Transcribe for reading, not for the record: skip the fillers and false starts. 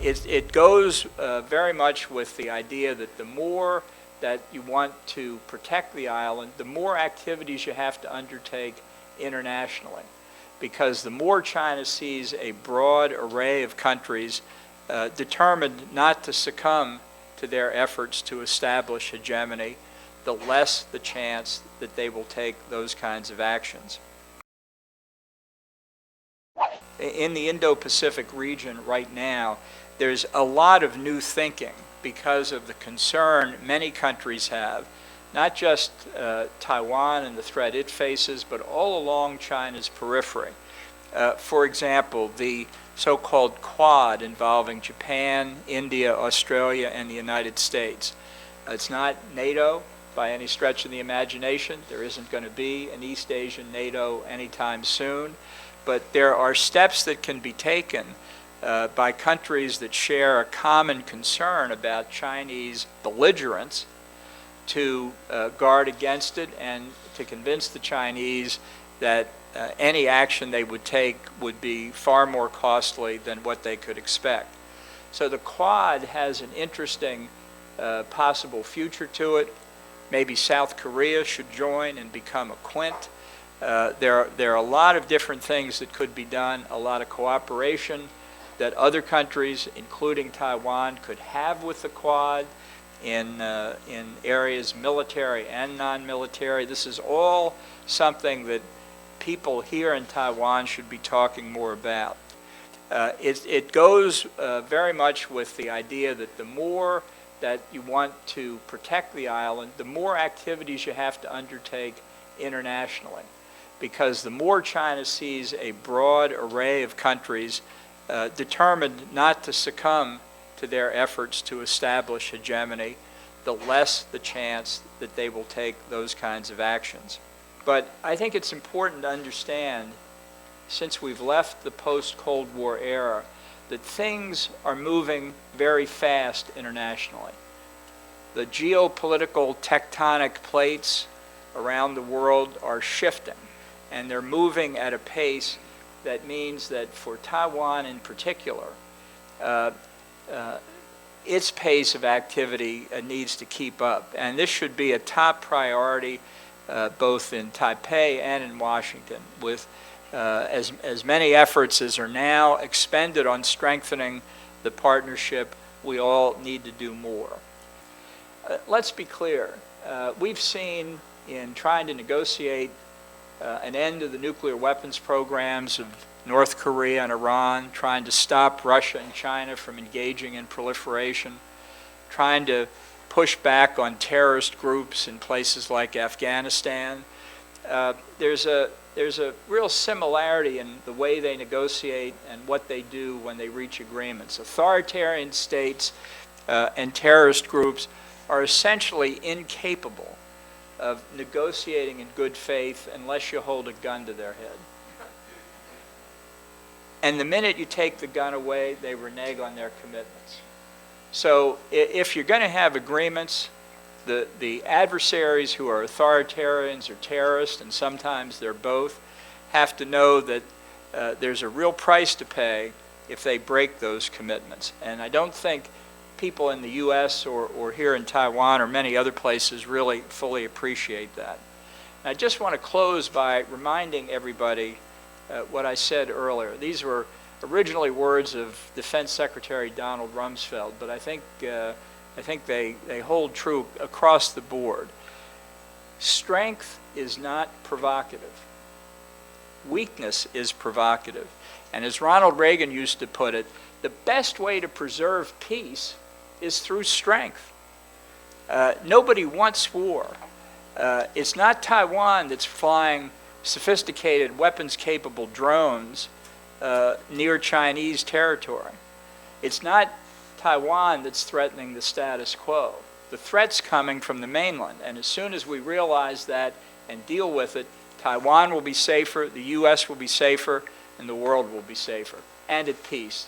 It goes very much with the idea that the more that you want to protect the island, the more activities you have to undertake internationally. Because the more China sees a broad array of countries determined not to succumb to their efforts to establish hegemony, the less the chance that they will take those kinds of actions. In the Indo-Pacific region right now, there's a lot of new thinking because of the concern many countries have, not just Taiwan and the threat it faces, but all along China's periphery. For example, the so-called Quad involving Japan, India, Australia, and the United States. It's not NATO by any stretch of the imagination. There isn't going to be an East Asian NATO anytime soon. But there are steps that can be taken by countries that share a common concern about Chinese belligerence to guard against it and to convince the Chinese that any action they would take would be far more costly than what they could expect. So the Quad has an interesting possible future to it. Maybe South Korea should join and become a Quint. There are a lot of different things that could be done, a lot of cooperation that other countries, including Taiwan, could have with the Quad in areas military and non-military. This is all something that people here in Taiwan should be talking more about. It goes very much with the idea that the more that you want to protect the island, the more activities you have to undertake internationally. Because the more China sees a broad array of countries determined not to succumb to their efforts to establish hegemony, the less the chance that they will take those kinds of actions. But I think it's important to understand, since we've left the post-Cold War era, that things are moving very fast internationally. The geopolitical tectonic plates around the world are shifting, and they're moving at a pace that means that for Taiwan in particular, its pace of activity needs to keep up. And this should be a top priority both in Taipei and in Washington, with as many efforts as are now expended on strengthening the partnership. We all need to do more. Let's be clear. We've seen in trying to negotiate an end to the nuclear weapons programs of North Korea and Iran, trying to stop Russia and China from engaging in proliferation, trying to push back on terrorist groups in places like Afghanistan. There's a real similarity in the way they negotiate and what they do when they reach agreements. Authoritarian states and terrorist groups are essentially incapable of negotiating in good faith unless you hold a gun to their head. And the minute you take the gun away, they renege on their commitments. So if you're going to have agreements, the adversaries who are authoritarians or terrorists, and sometimes they're both, have to know that there's a real price to pay if they break those commitments. And I don't think people in the U.S. or here in Taiwan or many other places really fully appreciate that. And I just want to close by reminding everybody what I said earlier. These were originally words of Defense Secretary Donald Rumsfeld, but I think they hold true across the board. Strength is not provocative. Weakness is provocative. And as Ronald Reagan used to put it, the best way to preserve peace is through strength. Nobody wants war. It's not Taiwan that's flying sophisticated weapons-capable drones near Chinese territory. It's not Taiwan that's threatening the status quo. The threat's coming from the mainland, and as soon as we realize that and deal with it, Taiwan will be safer, the U.S. will be safer, and the world will be safer, and at peace.